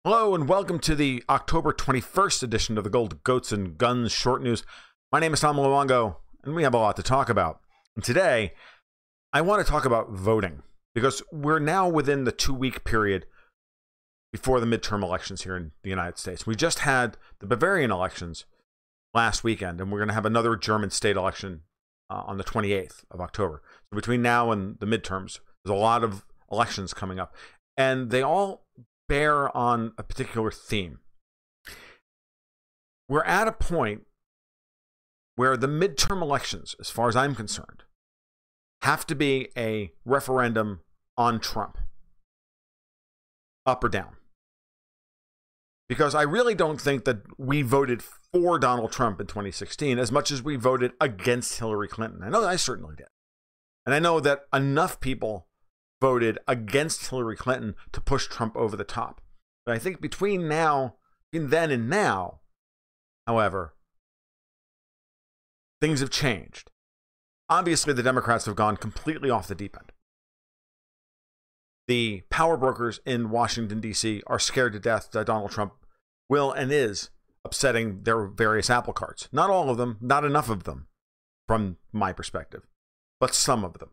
Hello and welcome to the October 21st edition of the Gold Goats and Guns Short News. My name is Tom Luongo, and we have a lot to talk about. And today, I want to talk about voting, because we're now within the 2-week period before the midterm elections here in the United States. We just had the Bavarian elections last weekend, and we're going to have another German state election on the 28th of October. So between now and the midterms, there's a lot of elections coming up, and they all bear on a particular theme. We're at a point where the midterm elections, as far as I'm concerned, have to be a referendum on Trump. Up or down. Because I really don't think that we voted for Donald Trump in 2016 as much as we voted against Hillary Clinton. I know that I certainly did. And I know that enough people voted against Hillary Clinton to push Trump over the top. But I think between then and now, however, things have changed. Obviously, the Democrats have gone completely off the deep end. The power brokers in Washington, D.C. are scared to death that Donald Trump will and is upsetting their various apple carts. Not all of them, not enough of them, from my perspective, but some of them.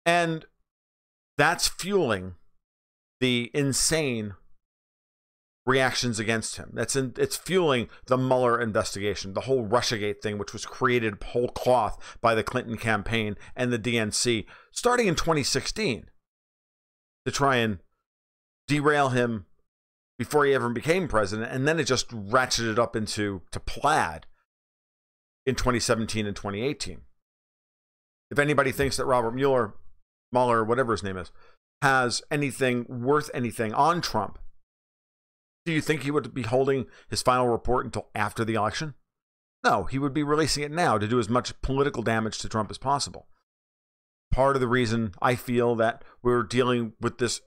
And that's fueling the insane reactions against him. It's fueling the Mueller investigation, the whole Russiagate thing, which was created whole cloth by the Clinton campaign and the DNC, starting in 2016, to try and derail him before he ever became president. And then it just ratcheted up into plaid in 2017 and 2018. If anybody thinks that Robert Mueller, whatever his name is, has anything worth anything on Trump, do you think he would be holding his final report until after the election? No, he would be releasing it now to do as much political damage to Trump as possible. Part of the reason I feel that we're dealing with this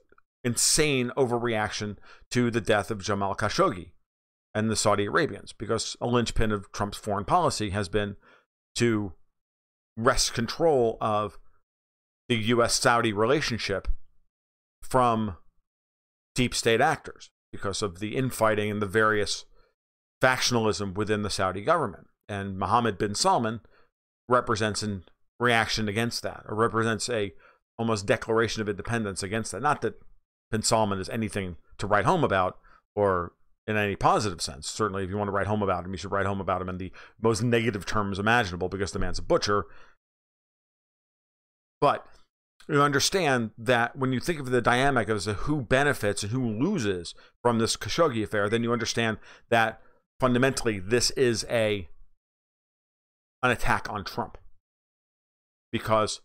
insane overreaction to the death of Jamal Khashoggi and the Saudi Arabians, because a linchpin of Trump's foreign policy has been to wrest control of the U.S.-Saudi relationship from deep state actors because of the infighting and the various factionalism within the Saudi government. And Mohammed bin Salman represents a reaction against that, or represents a almost declaration of independence against that. Not that bin Salman is anything to write home about, or in any positive sense. Certainly, if you want to write home about him, you should write home about him in the most negative terms imaginable, because the man's a butcher. But you understand that when you think of the dynamic as to who benefits and who loses from this Khashoggi affair, then you understand that fundamentally this is an attack on Trump. Because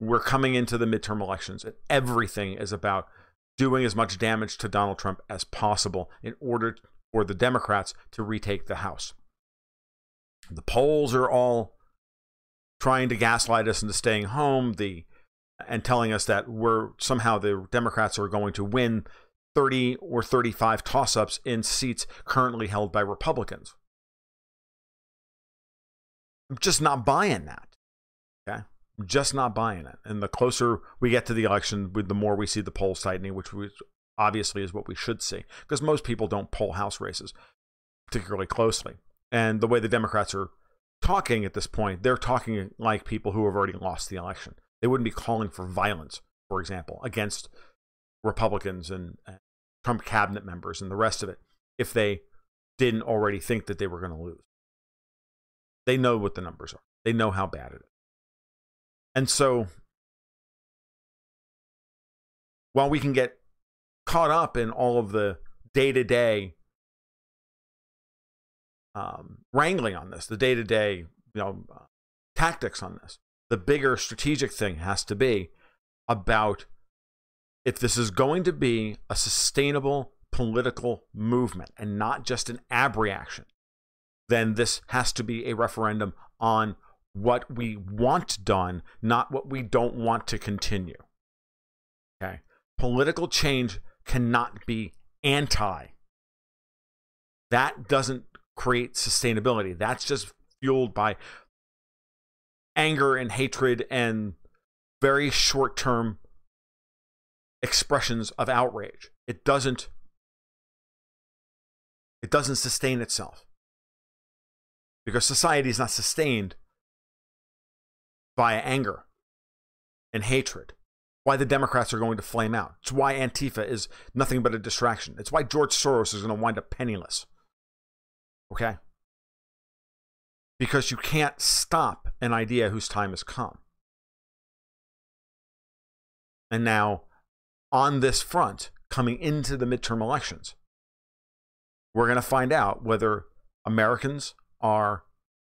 we're coming into the midterm elections, and everything is about doing as much damage to Donald Trump as possible in order for the Democrats to retake the House. The polls are all trying to gaslight us into staying home, and telling us that somehow the Democrats are going to win 30 or 35 toss-ups in seats currently held by Republicans. I'm just not buying that. Okay? I'm just not buying it. And the closer we get to the election, the more we see the polls tightening, which obviously is what we should see, because most people don't poll House races particularly closely. And the way the Democrats are talking at this point, they're talking like people who have already lost the election. They wouldn't be calling for violence, for example, against Republicans and Trump cabinet members and the rest of it if they didn't already think that they were going to lose. They know what the numbers are. They know how bad it is. And so, while we can get caught up in all of the day-to-day wrangling on this, the day-to-day tactics on this, the bigger strategic thing has to be about, if this is going to be a sustainable political movement and not just an abreaction, then this has to be a referendum on what we want done, not what we don't want to continue. Okay? Political change cannot be anti. That doesn't create sustainability. That's just fueled by anger and hatred and very short-term expressions of outrage. it doesn't sustain itself, because society is not sustained by anger and hatred. Why the Democrats are going to flame out. It's why Antifa is nothing but a distraction. It's why George Soros is going to wind up penniless. Okay? Because you can't stop an idea whose time has come. And now, on this front, coming into the midterm elections, we're going to find out whether Americans are,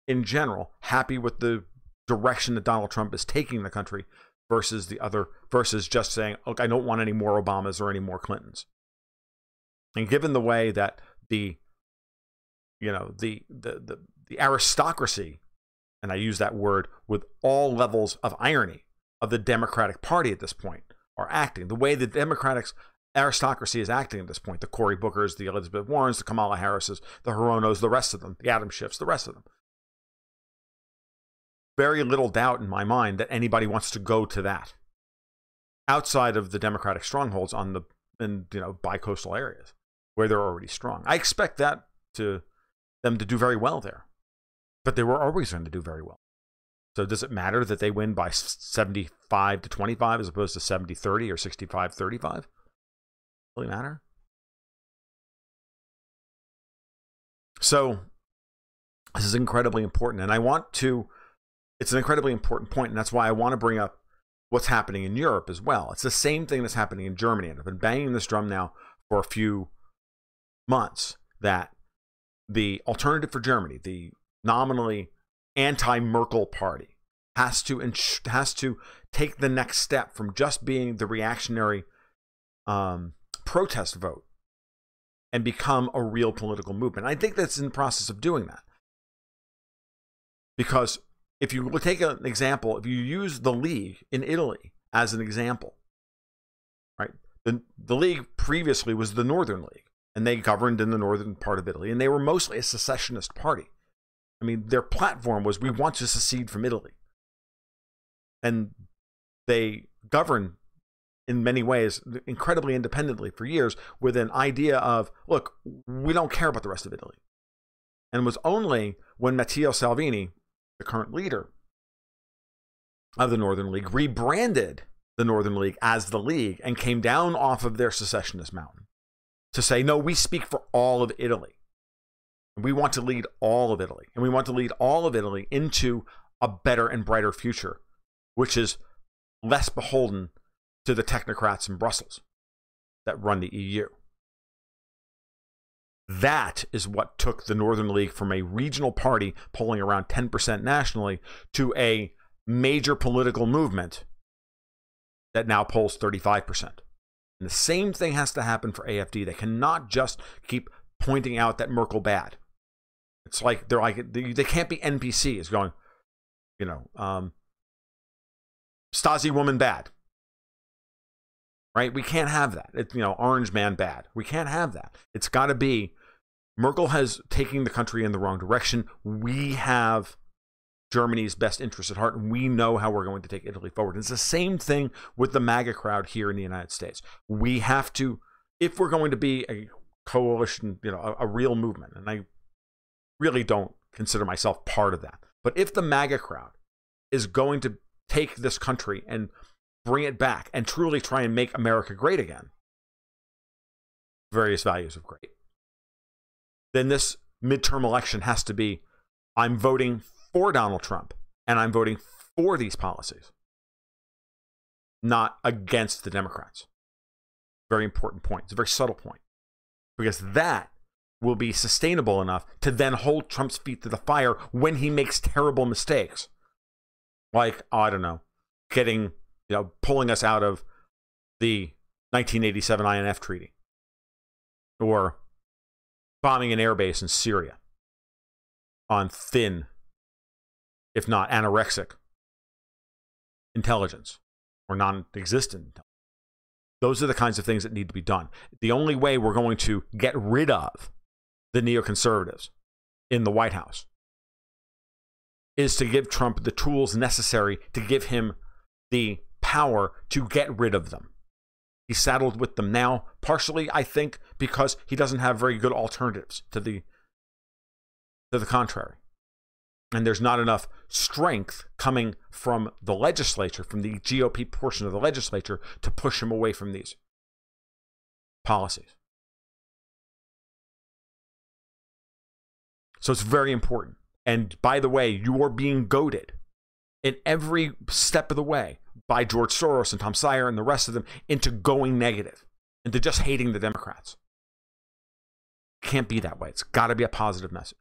in general, happy with the direction that Donald Trump is taking the country versus just saying, look, I don't want any more Obamas or any more Clintons. And given the way that the aristocracy, and I use that word with all levels of irony, of the Democratic Party at this point are acting, the way the Democratic aristocracy is acting at this point, the Cory Bookers, the Elizabeth Warrens, the Kamala Harrises, the Hironos, the rest of them, the Adam Schiffs, the rest of them. Very little doubt in my mind that anybody wants to go to that outside of the Democratic strongholds in bi-coastal areas where they're already strong. I expect them to do very well there, but they were always going to do very well. So does it matter that they win by 75-25 as opposed to 70-30 or 65-35? Really matter? So this is incredibly important, and it's an incredibly important point, and that's why I want to bring up what's happening in Europe as well. It's the same thing that's happening in Germany, and I've been banging this drum now for a few months that the alternative for Germany, the nominally anti-Merkel party, has to take the next step from just being the reactionary protest vote and become a real political movement. I think that's in the process of doing that. Because if you take an example, if you use the League in Italy as an example, right? The League previously was the Northern League, and they governed in the northern part of Italy, and they were mostly a secessionist party. I mean, their platform was, we want to secede from Italy. And they governed in many ways incredibly independently for years with an idea of, look, we don't care about the rest of Italy. And it was only when Matteo Salvini, the current leader of the Northern League, rebranded the Northern League as the League and came down off of their secessionist mountain to say, no, we speak for all of Italy. We want to lead all of Italy. And we want to lead all of Italy into a better and brighter future, which is less beholden to the technocrats in Brussels that run the EU. That is what took the Northern League from a regional party polling around 10% nationally to a major political movement that now polls 35%. And the same thing has to happen for AfD. They cannot just keep pointing out that Merkel bad. It's like they can't be NPCs going, Stasi woman bad. Right? We can't have that. It's, Orange man bad. We can't have that. It's got to be, Merkel has taken the country in the wrong direction. We have Germany's best interests at heart, and we know how we're going to take Italy forward. It's the same thing with the MAGA crowd here in the United States. We have to, if we're going to be a coalition, a real movement, and I really don't consider myself part of that, but if the MAGA crowd is going to take this country and bring it back and truly try and make America great again, various values of great, then this midterm election has to be, I'm voting for Donald Trump and I'm voting for these policies, not against the Democrats. Very important point. It's a very subtle point, because that will be sustainable enough to then hold Trump's feet to the fire when he makes terrible mistakes. Like, I don't know, pulling us out of the 1987 INF treaty, or bombing an airbase in Syria on thin, if not anorexic, intelligence, or non-existent intelligence. Those are the kinds of things that need to be done. The only way we're going to get rid of the neoconservatives in the White House is to give Trump the tools necessary to give him the power to get rid of them. He's saddled with them now, partially, I think, because he doesn't have very good alternatives to the contrary. And there's not enough strength coming from the legislature, from the GOP portion of the legislature, to push him away from these policies. So it's very important. And by the way, you are being goaded in every step of the way by George Soros and Tom Steyer and the rest of them into going negative, into just hating the Democrats. It can't be that way. It's got to be a positive message.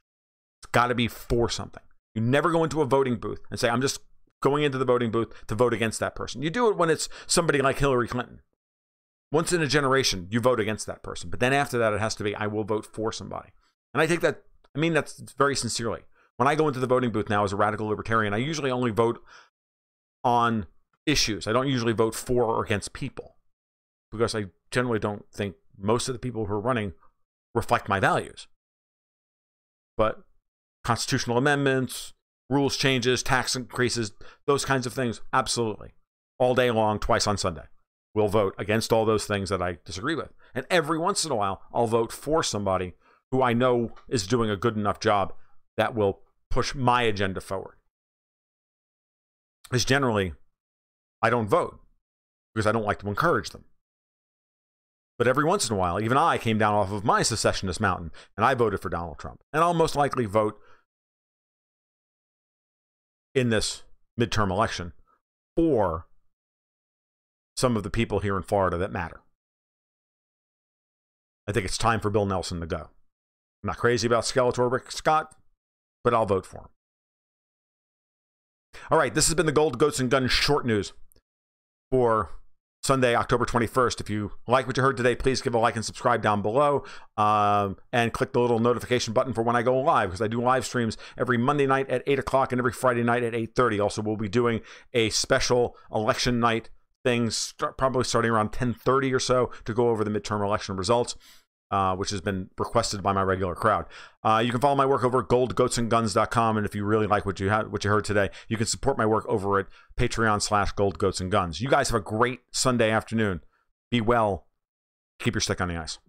It's got to be for something. You never go into a voting booth and say, I'm just going into the voting booth to vote against that person. You do it when it's somebody like Hillary Clinton. Once in a generation, you vote against that person. But then after that, it has to be, I will vote for somebody. And I think that, I mean, that's very sincerely. When I go into the voting booth now as a radical libertarian, I usually only vote on issues. I don't usually vote for or against people, because I generally don't think most of the people who are running reflect my values. But constitutional amendments, rules changes, tax increases, those kinds of things, absolutely. All day long, twice on Sunday. We'll vote against all those things that I disagree with. And every once in a while, I'll vote for somebody who I know is doing a good enough job that will push my agenda forward. Because generally, I don't vote because I don't like to encourage them. But every once in a while, even I came down off of my secessionist mountain and I voted for Donald Trump. And I'll most likely vote in this midterm election for some of the people here in Florida that matter. I think it's time for Bill Nelson to go. I'm not crazy about Skeletor Rick Scott, but I'll vote for him. All right, this has been the Gold, Goats, and Guns short news for Sunday, October 21st. If you like what you heard today, please give a like and subscribe down below, and click the little notification button for when I go live, because I do live streams every Monday night at 8 o'clock and every Friday night at 8:30. Also, we'll be doing a special election night thing, probably starting around 10:30 or so, to go over the midterm election results, which has been requested by my regular crowd. You can follow my work over at goldgoatsandguns.com, and if you really like what you heard today, you can support my work over at Patreon/goldgoatsandguns. You guys have a great Sunday afternoon. Be well. Keep your stick on the ice.